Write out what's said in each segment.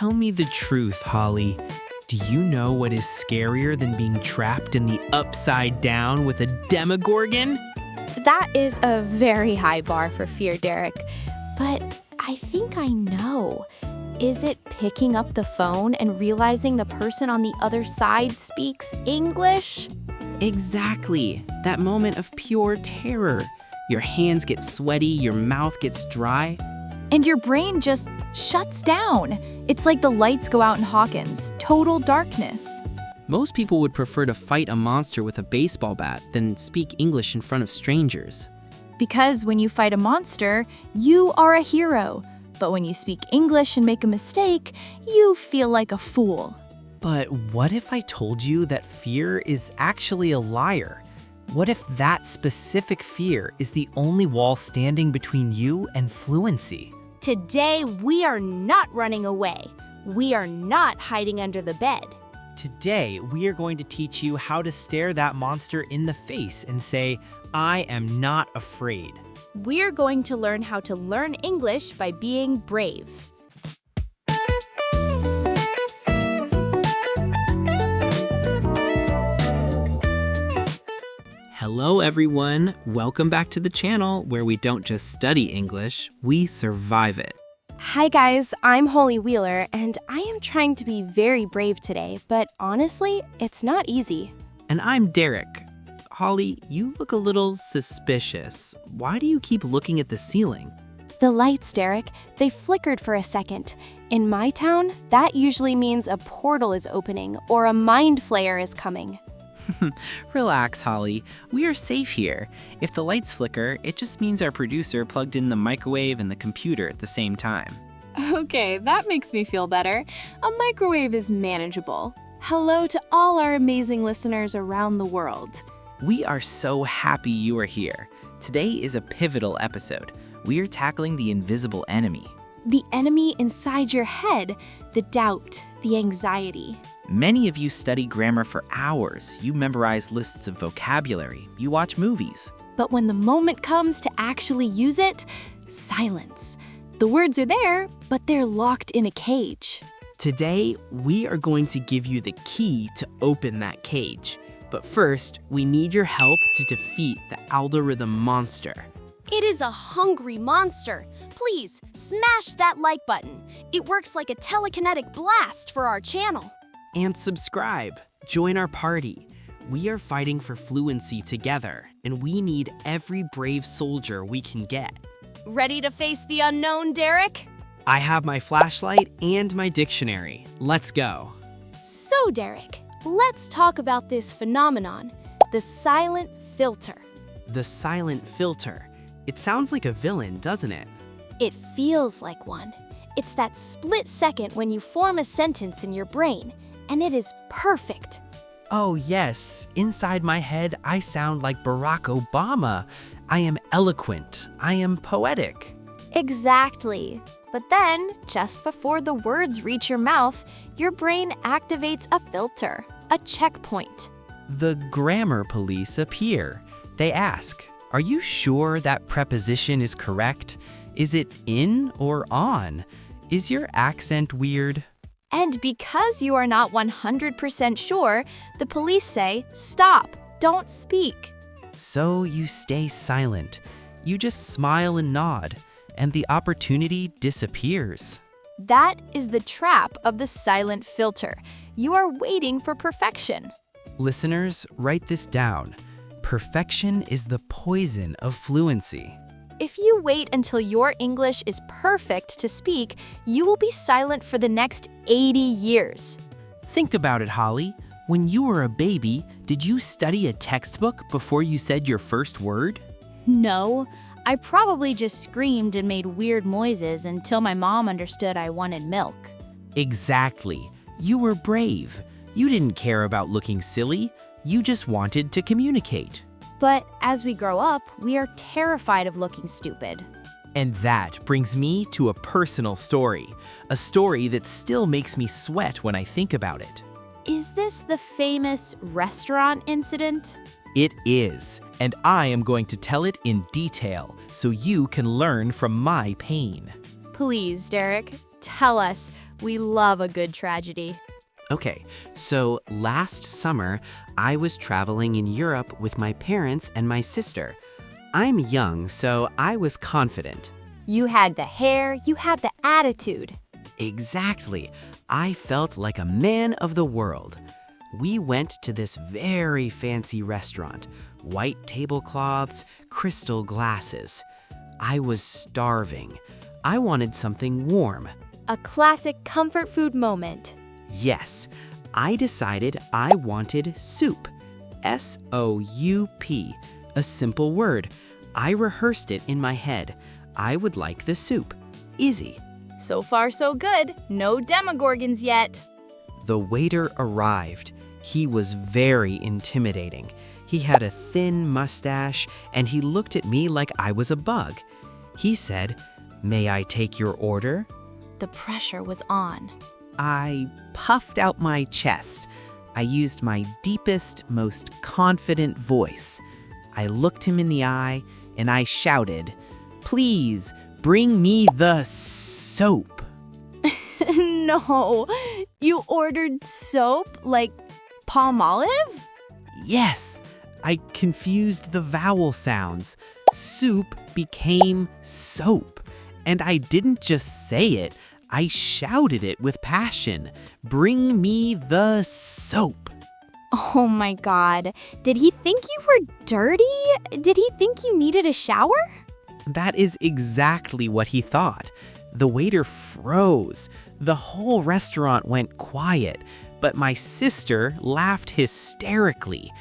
Tell me the truth, Holly. Do you know what is scarier than being trapped in the upside down with a demogorgon? That is a very high bar for fear, Derek. But I think I know. Is it picking up the phone and realizing the person on the other side speaks English? Exactly. That moment of pure terror. Your hands get sweaty, your mouth gets dry. And your brain just shuts down. It's like the lights go out in Hawkins. Total darkness. Most people would prefer to fight a monster with a baseball bat than speak English in front of strangers. Because when you fight a monster, you are a hero. But when you speak English and make a mistake, you feel like a fool. But what if I told you that fear is actually a liar? What if that specific fear is the only wall standing between you and fluency? Today, we are not running away. We are not hiding under the bed. Today, we are going to teach you how to stare that monster in the face and say, I am not afraid. We're going to learn how to learn English by being brave. Hello everyone, welcome back to the channel where we don't just study English, we survive it. Hi guys, I'm Holly Wheeler, and I am trying to be very brave today, but honestly, it's not easy. And I'm Derek. Holly, you look a little suspicious. Why do you keep looking at the ceiling? The lights, Derek, they flickered for a second. In my town, that usually means a portal is opening or a mind flayer is coming. Relax, Holly. We are safe here. If the lights flicker, it just means our producer plugged in the microwave and the computer at the same time. Okay, that makes me feel better. A microwave is manageable. Hello to all our amazing listeners around the world. We are so happy you are here. Today is a pivotal episode. We are tackling the invisible enemy. The enemy inside your head, the doubt, the anxiety. Many of you study grammar for hours. You memorize lists of vocabulary. You watch movies. But when the moment comes to actually use it, silence. The words are there, but they're locked in a cage. Today, we are going to give you the key to open that cage. But first, we need your help to defeat the algorithm monster. It is a hungry monster. Please, smash that like button. It works like a telekinetic blast for our channel. And subscribe. Join our party. We are fighting for fluency together, and we need every brave soldier we can get. Ready to face the unknown, Derek? I have my flashlight and my dictionary. Let's go. So, Derek, let's talk about this phenomenon, the silent filter. The silent filter. It sounds like a villain, doesn't it? It feels like one. It's that split second when you form a sentence in your brain, and it is perfect. Oh yes, inside my head I sound like Barack Obama. I am eloquent. I am poetic. Exactly. But then, just before the words reach your mouth, your brain activates a filter, a checkpoint. The grammar police appear. They ask, are you sure that preposition is correct? Is it in or on? Is your accent weird? And because you are not 100% sure, the police say, stop, don't speak. So you stay silent. You just smile and nod, and the opportunity disappears. That is the trap of the silent filter. You are waiting for perfection. Listeners, write this down. Perfection is the poison of fluency. If you wait until your English is perfect to speak, you will be silent for the next 80 years. Think about it, Holly. When you were a baby, did you study a textbook before you said your first word? No, I probably just screamed and made weird noises until my mom understood I wanted milk. Exactly. You were brave. You didn't care about looking silly. You just wanted to communicate. But as we grow up, we are terrified of looking stupid. And that brings me to a personal story. A story that still makes me sweat when I think about it. Is this the famous restaurant incident? It is, and I am going to tell it in detail so you can learn from my pain. Please, Derek, Tell us. We love a good tragedy. Okay, so last summer, I was traveling in Europe with my parents and my sister. I'm young, so I was confident. You had the hair, you had the attitude. Exactly. I felt like a man of the world. We went to this very fancy restaurant. White tablecloths, crystal glasses. I was starving. I wanted something warm. A classic comfort food moment. Yes, I decided I wanted soup. S-O-U-P, a simple word. I rehearsed it in my head. I would like the soup. Easy. So far, so good. No demogorgons yet. The waiter arrived. He was very intimidating. He had a thin mustache, and he looked at me like I was a bug. He said, "May I take your order?" The pressure was on. I puffed out my chest. I used my deepest, most confident voice. I looked him in the eye, and I shouted, "Please, bring me the soap." No, you ordered soap like Palmolive? Yes, I confused the vowel sounds. Soup became soap. And I didn't just say it, I shouted it with passion. "Bring me the soap." Oh my God. Did he think you were dirty? Did he think you needed a shower? That is exactly what he thought. The waiter froze. The whole restaurant went quiet, but my sister laughed hysterically.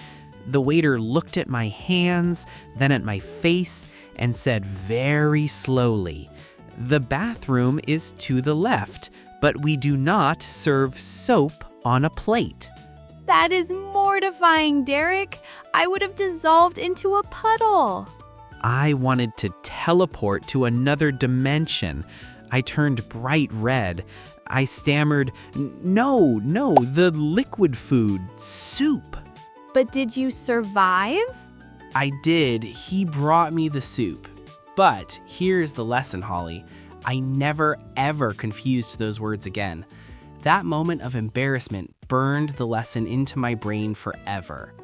The waiter looked at my hands, then at my face, and said very slowly, "The bathroom is to the left, but we do not serve soap on a plate." That is mortifying, Derek. I would have dissolved into a puddle. I wanted to teleport to another dimension. I turned bright red. I stammered, No, the liquid food, soup." But did you survive? I did. He brought me the soup. But here's the lesson, Holly. I never, ever confused those words again. That moment of embarrassment burned the lesson into my brain forever.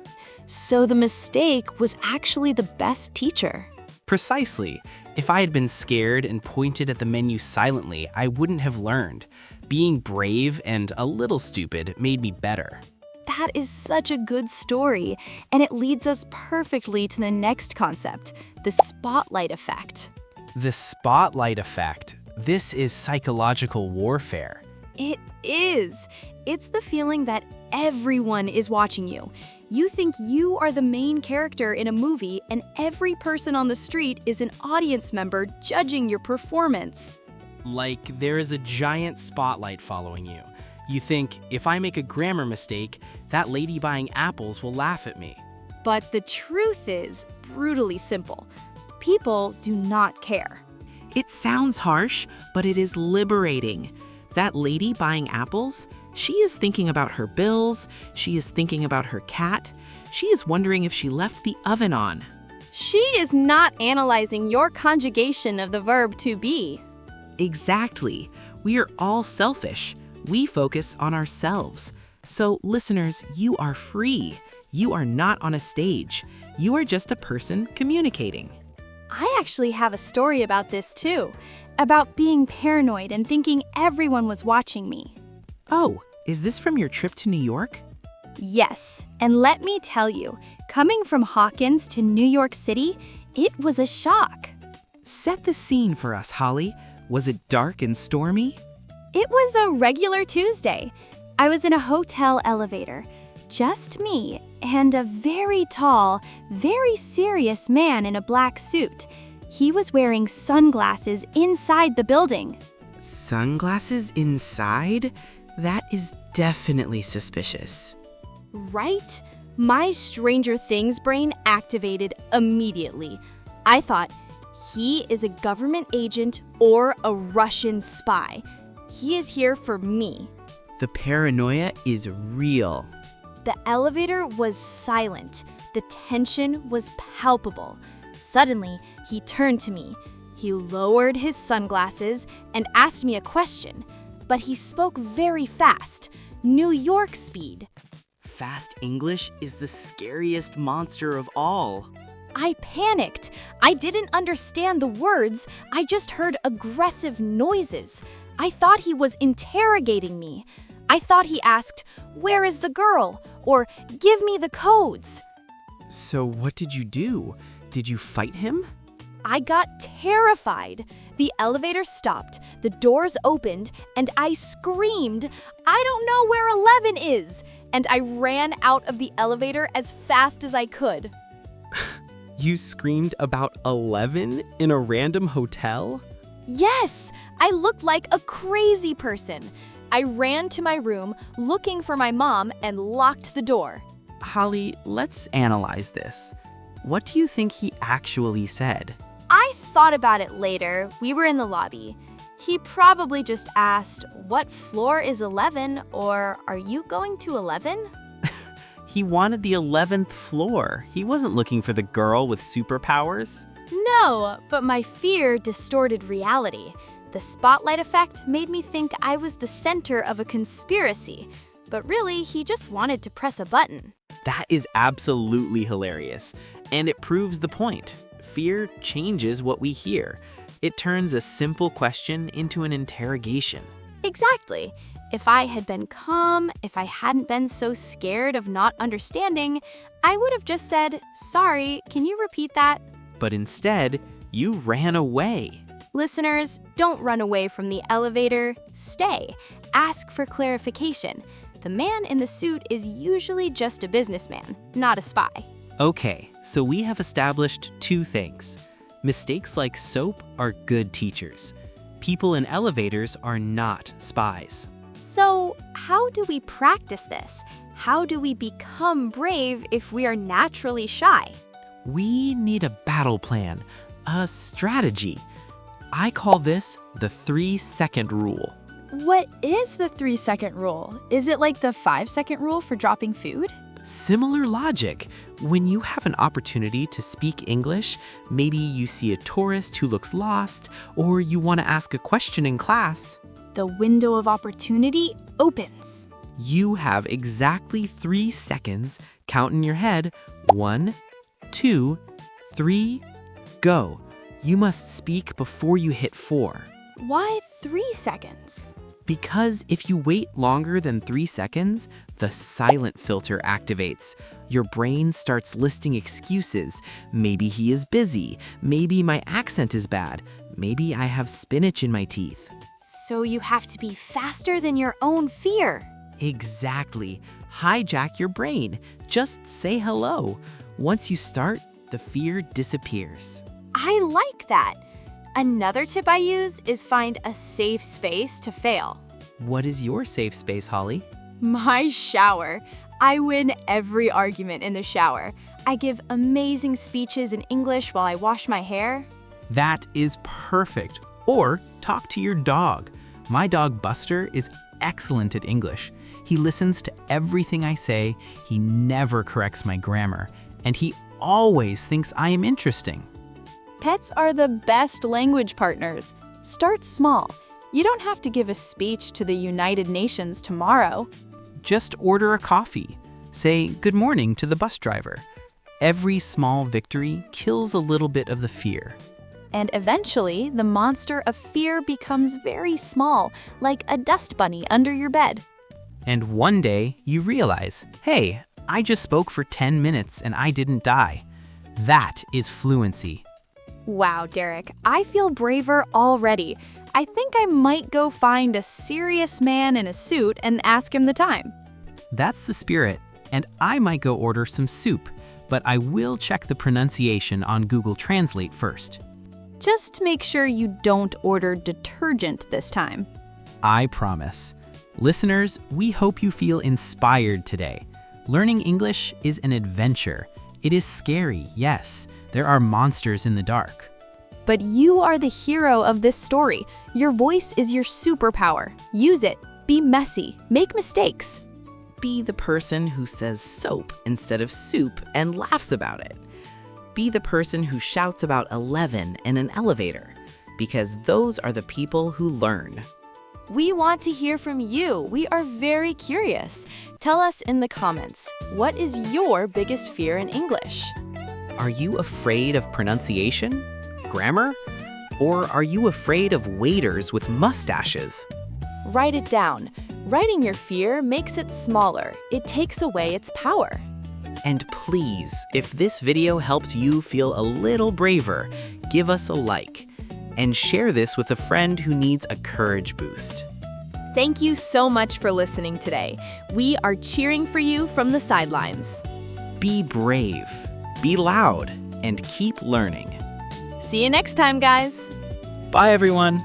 So the mistake was actually the best teacher. Precisely. If I had been scared and pointed at the menu silently, I wouldn't have learned. Being brave and a little stupid made me better. That is such a good story, and it leads us perfectly to the next concept, the spotlight effect. The spotlight effect. This is psychological warfare. It is. It's the feeling that everyone is watching you. You think you are the main character in a movie, and every person on the street is an audience member judging your performance. Like there is a giant spotlight following you. You think, if I make a grammar mistake, that lady buying apples will laugh at me. But the truth is brutally simple. People do not care. It sounds harsh, but it is liberating. That lady buying apples, she is thinking about her bills, she is thinking about her cat, she is wondering if she left the oven on. She is not analyzing your conjugation of the verb to be. Exactly. We are all selfish. We focus on ourselves. So, listeners, you are free. You are not on a stage. You are just a person communicating. I actually have a story about this too, about being paranoid and thinking everyone was watching me. Oh, is this from your trip to New York? Yes, and let me tell you, coming from Hawkins to New York City, it was a shock. Set the scene for us, Holly. Was it dark and stormy? It was a regular Tuesday. I was in a hotel elevator, just me and a very tall, very serious man in a black suit. He was wearing sunglasses inside the building. Sunglasses inside? That is definitely suspicious. Right? My Stranger Things brain activated immediately. I thought, he is a government agent or a Russian spy. He is here for me. The paranoia is real. The elevator was silent. The tension was palpable. Suddenly, he turned to me. He lowered his sunglasses and asked me a question. but he spoke very fast, New York speed. Fast English is the scariest monster of all. I panicked. I didn't understand the words. I just heard aggressive noises. I thought he was interrogating me. I thought he asked, "Where is the girl?" or "Give me the codes." So what did you do? Did you fight him? I got terrified. The elevator stopped, the doors opened, and I screamed, "I don't know where 11 is!" And I ran out of the elevator as fast as I could. You screamed about 11 in a random hotel? Yes, I looked like a crazy person. I ran to my room looking for my mom and locked the door. Holly, let's analyze this. What do you think he actually said? I thought about it later. We were in the lobby. He probably just asked, "What floor is 11?" or "Are you going to 11?" He wanted the 11th floor. He wasn't looking for the girl with superpowers. No, but my fear distorted reality. The spotlight effect made me think I was the center of a conspiracy. But really, he just wanted to press a button. That is absolutely hilarious. And it proves the point. Fear changes what we hear. It turns a simple question into an interrogation. Exactly. If I had been calm, if I hadn't been so scared of not understanding, I would have just said, "Sorry, can you repeat that?" But instead, you ran away. Listeners, don't run away from the elevator. Stay. Ask for clarification. The man in the suit is usually just a businessman, not a spy. Okay, so we have established two things. Mistakes like soap are good teachers. People in elevators are not spies. So, how do we practice this? How do we become brave if we are naturally shy? We need a battle plan, a strategy. I call this the 3-second rule. What is the 3-second rule? Is it like the 5-second rule for dropping food? Similar logic. When you have an opportunity to speak English, maybe you see a tourist who looks lost, or you want to ask a question in class, The window of opportunity opens. you have exactly 3 seconds. Count in your head. 1, 2, 3, go. You must speak before you hit 4. Why 3 seconds? Because if you wait longer than 3 seconds, the silent filter activates. Your brain starts listing excuses. Maybe he is busy. Maybe my accent is bad. Maybe I have spinach in my teeth. So you have to be faster than your own fear. Exactly. Hijack your brain. Just say hello. Once you start, the fear disappears. I like that. Another tip I use is find a safe space to fail. What is your safe space, Holly? My shower. I win every argument in the shower. I give amazing speeches in English while I wash my hair. That is perfect. Or talk to your dog. My dog Buster is excellent at English. He listens to everything I say, he never corrects my grammar, and he always thinks I am interesting. Pets are the best language partners. Start small. You don't have to give a speech to the United Nations tomorrow. Just order a coffee. Say good morning to the bus driver. Every small victory kills a little bit of the fear. And eventually, the monster of fear becomes very small, like a dust bunny under your bed. And one day, you realize, hey, I just spoke for 10 minutes and I didn't die. That is fluency. Wow, Derek, I feel braver already. I think I might go find a serious man in a suit and ask him the time. That's the spirit, and I might go order some soup, but I will check the pronunciation on Google Translate first. Just make sure you don't order detergent this time. I promise. Listeners, we hope you feel inspired today. Learning English is an adventure. It is scary, yes. There are monsters in the dark. But you are the hero of this story. Your voice is your superpower. Use it. Be messy. Make mistakes. Be the person who says soap instead of soup and laughs about it. Be the person who shouts about 11 in an elevator, because those are the people who learn. We want to hear from you. We are very curious. Tell us in the comments, what is your biggest fear in English? Are you afraid of pronunciation? Grammar? Or are you afraid of waiters with mustaches? Write it down. Writing your fear makes it smaller. It takes away its power. And please, if this video helped you feel a little braver, give us a like. And share this with a friend who needs a courage boost. Thank you so much for listening today. We are cheering for you from the sidelines. Be brave, be loud, and keep learning. See you next time, guys. Bye, everyone.